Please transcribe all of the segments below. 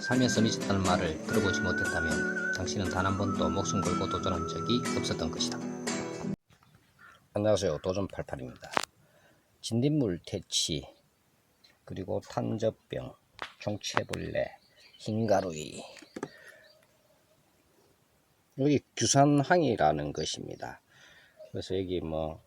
살면서 미쳤다는 말을 들어보지 못했다면 당신은 단 한 번도 목숨 걸고 도전한 적이 없었던 것이다. 안녕하세요. 도전88입니다. 진딧물 퇴치, 그리고 탄저병, 종체벌레, 흰가루이, 여기 규산항이라는 것입니다. 그래서 여기 뭐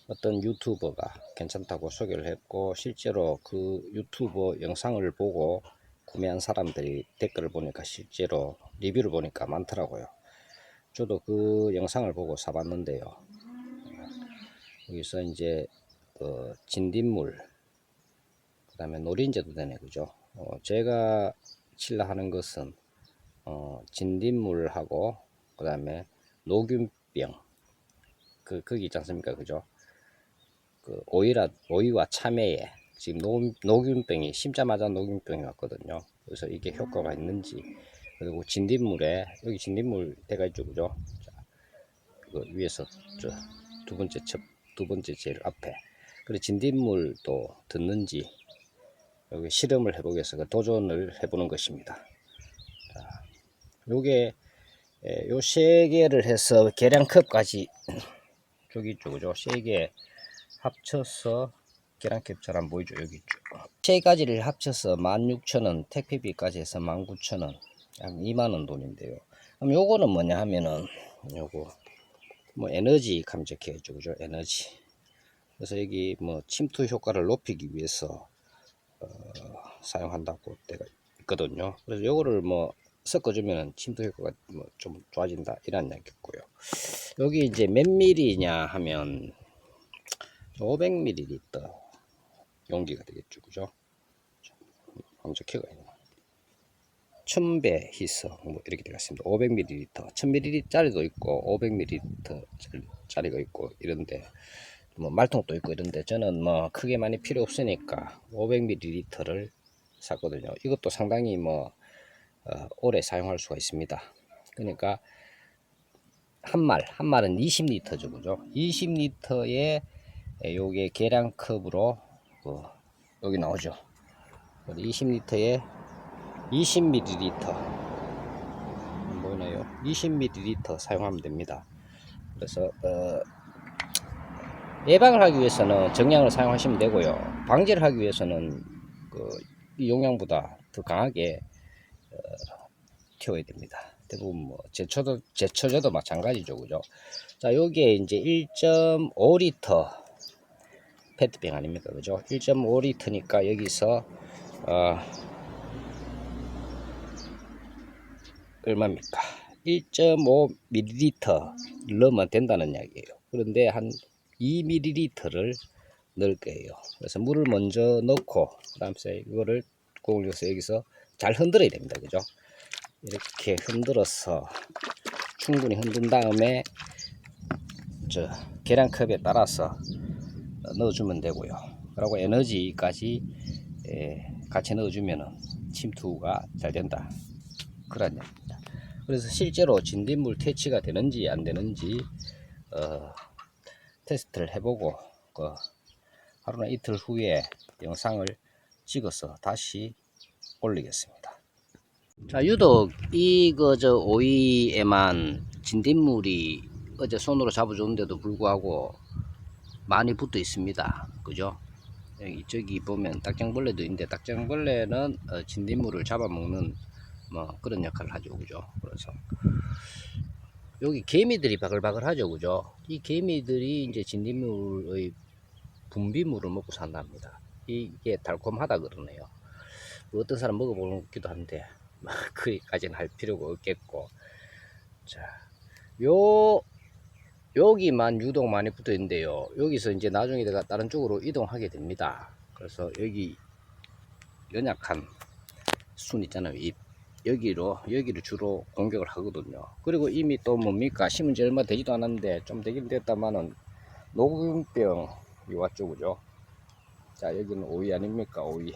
어떤 유튜버가 괜찮다고 소개를 했고, 실제로 그 유튜버 영상을 보고 구매한 사람들이 댓글을 보니까 실제로 리뷰를 보니까 많더라고요. 저도 그 영상을 보고 사봤는데요. 여기서 이제 진딧물, 그 다음에 노린재도 되네, 그죠? 제가 칠라 하는 것은 진딧물하고 그 다음에 녹균병, 거기 있지 않습니까, 그죠? 그 오이와 참외에 지금 녹균병이 심자마자 녹균병이 왔거든요. 그래서 이게 효과가 있는지, 그리고 진딧물에 여기 진딧물 대가 있죠, 그죠? 자, 그 위에서 저 두 번째 제일 앞에, 그리고 진딧물도 듣는지 여기 실험을 해보기 위해서 도전을 해보는 것입니다. 자, 요게 요 세 개를 해서 계량컵까지 저기 있죠, 그죠? 세 개 합쳐서 계량컵 잘 안 보이죠? 여기 있죠. 세 가지를 합쳐서 16,000원, 택배비까지 해서 19,000원, 약 2만원 돈인데요. 그럼 요거는 뭐냐 하면은, 요거 뭐 에너지 감적해야죠, 그죠? 에너지. 그래서 여기 뭐 침투 효과를 높이기 위해서 사용한다고 때가 있거든요. 그래서 요거를 뭐 섞어주면 침투 효과가 뭐 좀 좋아진다, 이런 얘기고요. 여기 이제 몇 밀리냐 하면 500ml 용기가 되겠죠, 그죠? 감적해가 있는 1000배 희석 뭐 이렇게 되겠습니다. 500ml, 1000ml 짜리도 있고 500ml 짜리가 있고 이런데, 뭐 말통도 있고 이런데, 저는 뭐 크게 많이 필요 없으니까 500ml를 샀거든요. 이것도 상당히 뭐 오래 사용할 수가 있습니다. 그러니까 한 말은 20리터죠, 그죠? 20리터에 요게 계량컵으로 여기 나오죠. 20리터에 20ml 보이나요? 20ml 사용하면 됩니다. 그래서 예방을 하기 위해서는 정량을 사용하시면 되고요. 방지를 하기 위해서는 이 용량보다 더 강하게 튀어야 됩니다. 대부분 뭐 제초제도 마찬가지죠, 그죠? 자, 요게 이제 1.5리터 페트병 아닙니까, 그죠? 1.5리터니까 여기서 얼마입니까? 1.5ml 넣으면 된다는 이야기예요. 그런데 한 2ml를 넣을 거예요. 그래서 물을 먼저 넣고, 그 다음에 이거를 공을 넣어서 여기서 잘 흔들어야 됩니다, 그죠? 이렇게 흔들어서 충분히 흔든 다음에 저 계량컵에 따라서 넣어주면 되고요. 그리고 에너지까지 같이 넣어주면 침투가 잘 된다, 그런 얘기입니다. 그래서 실제로 진딧물 퇴치가 되는지 안 되는지 테스트를 해보고 하루나 이틀 후에 영상을 찍어서 다시 올리겠습니다. 자, 유독 저 오이에만 진딧물이 어제 손으로 잡아줬는데도 불구하고 많이 붙어 있습니다, 그죠? 저기 보면 딱정벌레도 있는데, 딱정벌레는 진딧물을 잡아먹는 뭐 그런 역할을 하죠, 그죠? 그래서 여기 개미들이 바글바글 하죠, 그죠? 이 개미들이 이제 진딧물의 분비물을 먹고 산답니다. 이게 달콤하다 그러네요. 뭐 어떤 사람 먹어보기도 한데 거기까지는 할 필요가 없겠고. 자, 여기만 유독 많이 붙어 있는데요. 여기서 이제 나중에 내가 다른 쪽으로 이동하게 됩니다. 그래서 여기 연약한 순 있잖아요, 잎. 여기를 주로 공격을 하거든요. 그리고 이미 또 뭡니까, 심은 지 얼마 되지도 않았는데, 좀 되긴 됐다마는 녹균병이 왔죠, 그죠? 자, 여기는 오이 아닙니까, 오이.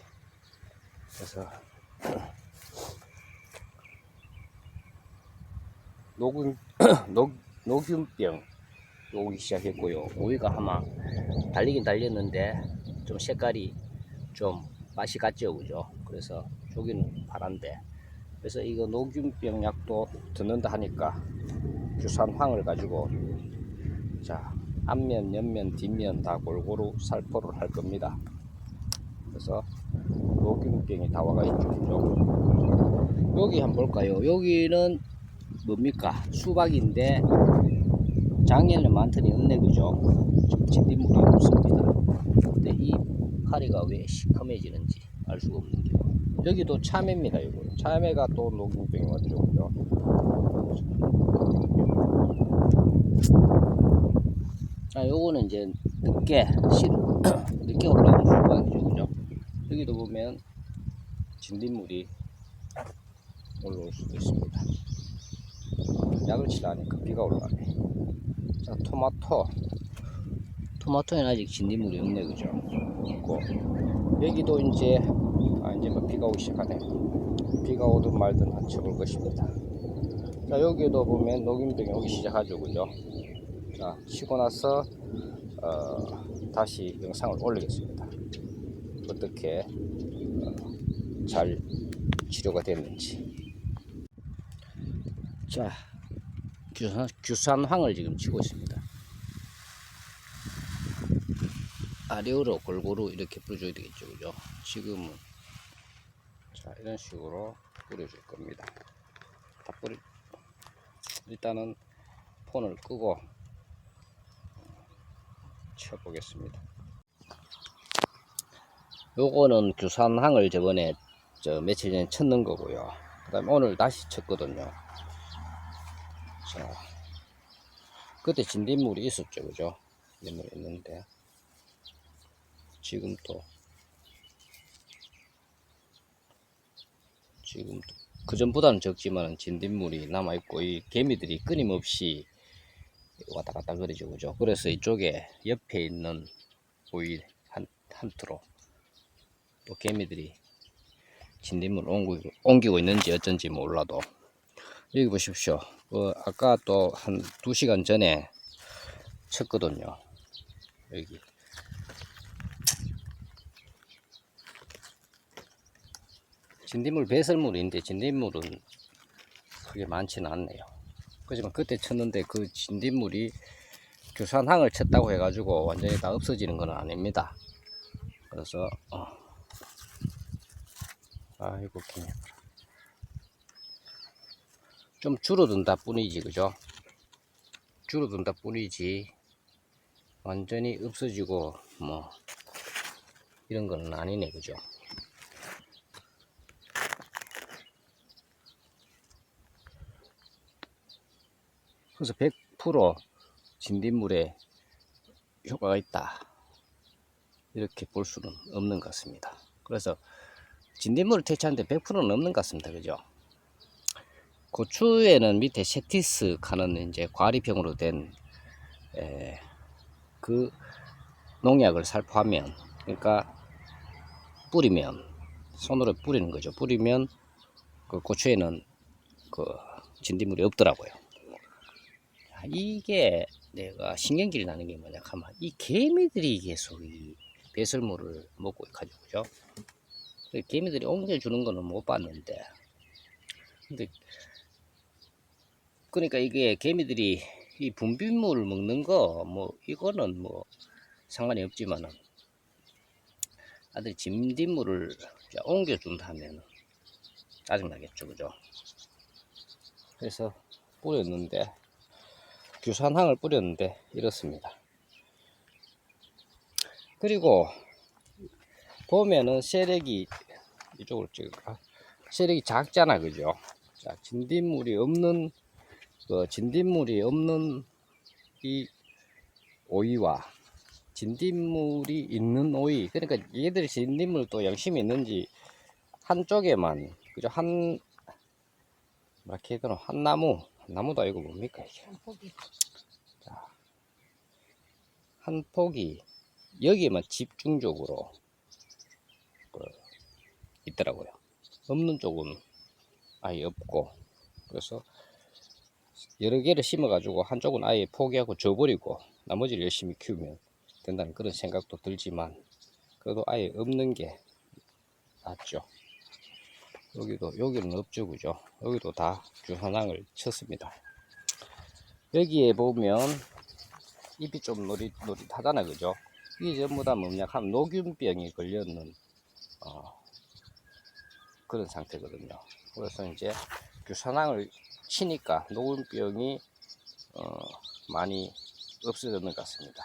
그래서 녹균병 오기 시작했고요. 오이가 아마 달리긴 달렸는데 좀 색깔이 좀 맛이 같죠, 그죠? 그래서 저기는 파란데, 그래서 이거 녹균병 약도 듣는다 하니까 규산황을 가지고 자 앞면, 옆면, 뒷면 다 골고루 살포를 할 겁니다. 그래서 녹균병이 다 와가 있죠. 그죠? 여기 한번 볼까요? 여기는 뭡니까? 수박인데 작년에 많더니 없네, 그죠? 진딧물이 없습니다. 근데 이 파리가 왜 시커매지는지 알 수가 없는 게 여기도 참외입니다. 이거 참외가 또 녹균병이 왔죠, 그죠? 자, 요거는 이제 늦게 늦게 올라온 수박이죠, 그죠? 여기도 보면 진딧물이 올라올 수도 있습니다. 약을 치라니까 비가 올라가네. 자, 토마토에는 아직 진딧물이 없네, 그죠? 없고 여기도 이제 이제 뭐 비가 오기 시작하네. 비가 오든 말든 쳐볼 것입니다. 자, 여기도 보면 녹균병이 오기 시작하죠, 그죠? 자, 치고 나서 다시 영상을 올리겠습니다. 어떻게 잘 치료가 됐는지. 자, 규산황을 지금 치고 있습니다. 아래로 골고루 이렇게 뿌려줘야 되겠죠, 그죠? 지금은 자 이런 식으로 뿌려줄 겁니다. 다 뿌리 일단은 폰을 끄고 쳐보겠습니다. 요거는 규산황을 저번에 며칠 전에 쳤는 거고요. 그 다음에 오늘 다시 쳤거든요. 자, 그때 진딧물이 있었죠, 그죠? 진딧물이 있는데 지금 또 그 전보다는 적지만 진딧물이 남아있고 이 개미들이 끊임없이 왔다 갔다 그러죠, 그죠? 그래서 이쪽에 옆에 있는 오일 한 트로 또 개미들이 진딧물 옮기고 있는지 어쩐지 몰라도 여기 보십시오. 아까 또 한 2시간 전에 쳤거든요. 여기 진딧물 배설물인데 진딧물은 그게 많지는 않네요. 그지만 그때 쳤는데 그 진딧물이 규산황을 쳤다고 해가지고 완전히 다 없어지는 건 아닙니다. 그래서 아이고 개미들아 좀 줄어든다 뿐이지, 그죠? 줄어든다 뿐이지 완전히 없어지고 뭐 이런 건 아니네, 그죠? 그래서 100% 진딧물에 효과가 있다 이렇게 볼 수는 없는 것 같습니다. 그래서 진딧물을 퇴치하는데 100%는 없는 것 같습니다, 그죠? 고추에는 밑에 세티스 하는 이제 과리병으로 된 그 농약을 살포하면, 그러니까 뿌리면 손으로 뿌리는 거죠. 뿌리면 그 고추에는 그 진딧물이 없더라고요. 이게 내가 신경질이 나는 게 뭐냐 하면 이 개미들이 계속 이 배설물을 먹고 가지고, 그죠? 개미들이 옮겨주는 거는 못 봤는데, 근데 그러니까 이게 개미들이 이 분비물을 먹는 거 뭐 이거는 뭐 상관이 없지만은 아들 진딧물을 옮겨준다면 짜증나겠죠, 그죠? 그래서 뿌렸는데 규산황을 뿌렸는데 이렇습니다. 그리고 보면은 세력이 이쪽으로 찍을까? 세력이 작잖아, 그죠? 자, 진딧물이 없는 이 오이와 진딧물이 있는 오이, 그러니까 얘들이 진딧물 또 양심이 있는지 한쪽에만, 그죠? 이렇게 해도 한 나무도 아니고 뭡니까 이게? 자, 한 폭이 여기에만 집중적으로 있더라고요. 없는 쪽은 아예 없고, 그래서 여러 개를 심어 가지고 한쪽은 아예 포기하고 줘버리고 나머지를 열심히 키우면 된다는 그런 생각도 들지만 그래도 아예 없는 게 낫죠. 여기는 없죠, 그죠? 여기도 다 규선항을 쳤습니다. 여기에 보면 잎이 좀 노릿노릿하잖아, 그죠? 이게 전부 다 뭐냐 하면 녹균병이 걸렸는 그런 상태거든요. 그래서 이제 규선항을 치니까 녹균병이 많이 없어졌는 것 같습니다.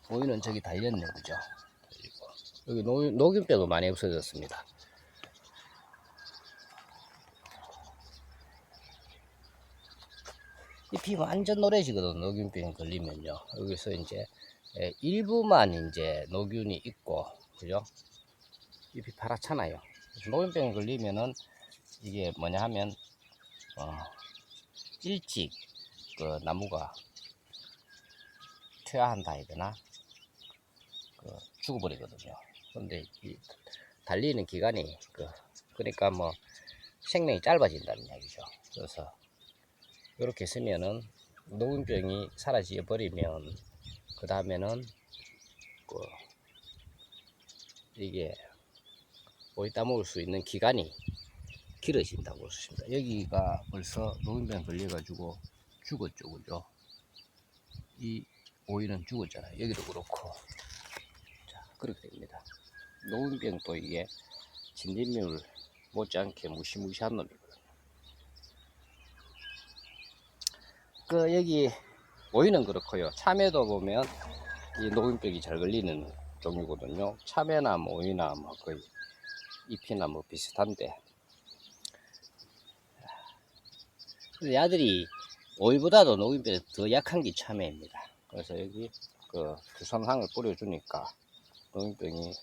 오이는 저기 달렸네, 그죠? 여기 녹균병도 많이 없어졌습니다. 잎이 완전 노래지거든, 녹균병 걸리면요. 여기서 이제 일부만 이제 녹균이 있고, 그죠? 잎이 파랗잖아요. 녹균병 걸리면은 이게 뭐냐 하면 일찍 그 나무가 퇴화한다 해야 되나? 죽어버리거든요. 근데 이 달리는 기간이 그러니까 뭐 생명이 짧아진다는 이야기죠. 그래서 이렇게 쓰면은 녹균병이 사라져 버리면 그 다음에는 이게 오이 따먹을 수 있는 기간이 길어진다고 볼 수 있습니다. 여기가 벌써 녹균병 걸려가지고 죽었죠, 그죠? 이 오이는 죽었잖아요. 여기도 그렇고. 자, 그렇게 됩니다. 녹균병도 이게 진딧물 못지않게 무시무시한 놈이거든요. 여기 오이는 그렇고요. 참외도 보면 이 녹균병이 잘 걸리는 종류거든요. 참외나 뭐 오이나 뭐 거의 잎이나 뭐 비슷한데, 야들이 오이보다도 녹균병이 더 약한 게 참외입니다. 그래서 여기 규선항을 뿌려주니까 녹균병이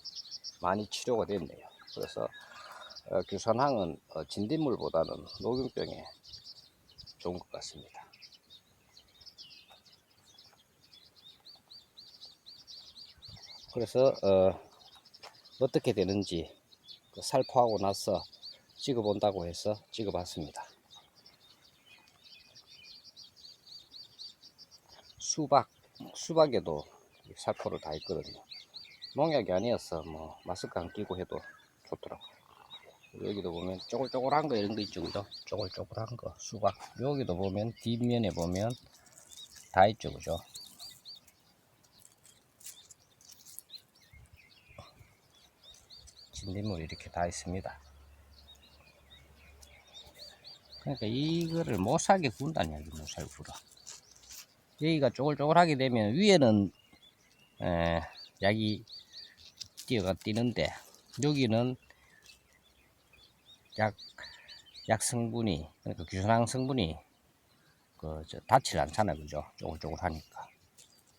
많이 치료가 됐네요. 그래서 규선항은 진딧물보다는 녹균병에 좋은 것 같습니다. 그래서 어떻게 되는지 살포하고 나서 찍어본다고 해서 찍어봤습니다. 수박에도 살포를 다 했거든요. 농약이 아니어서 뭐 마스크 안 끼고 해도 좋더라고요. 여기도 보면 쪼글쪼글한 거 이런 거 있죠, 그죠? 쪼글쪼글한 거 수박. 여기도 보면 뒷면에 보면 다 있죠, 그죠? 진딧물이 이렇게 다 있습니다. 그러니까 이거를 못 살게 군다는 이야기, 못 살게 굴어. 여기가 쪼글쪼글하게 되면 위에는 약이 뛰는데 여기는 약 성분이, 그러니까 규선항 성분이 닿질 않잖아요, 그죠? 쪼글쪼글하니까.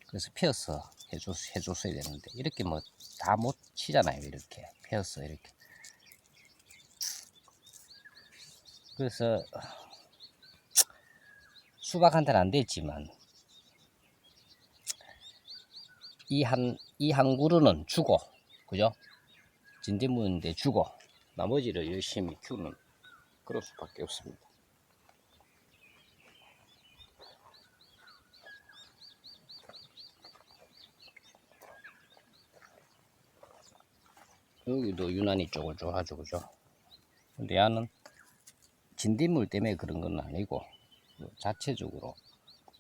그래서 펴서 해줬어야 되는데 이렇게 뭐 다 못 치잖아요, 이렇게 펴서 이렇게. 그래서 수박한테는 안 됐지만 이 한 그루는 주고, 그죠? 진딧물인데 주고 나머지를 열심히 키우는 그럴 수밖에 없습니다. 여기도 유난히 쪼글쪼글하죠, 그죠? 근데 얘는 진딧물 때문에 그런 건 아니고 자체적으로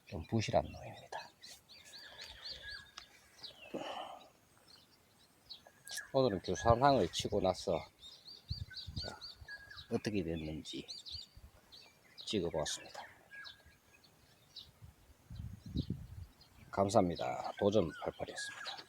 좀 부실한 놈입니다. 오늘은 규선항을 치고 나서 어떻게 됐는지 찍어보았습니다. 감사합니다. 도전 88이었습니다.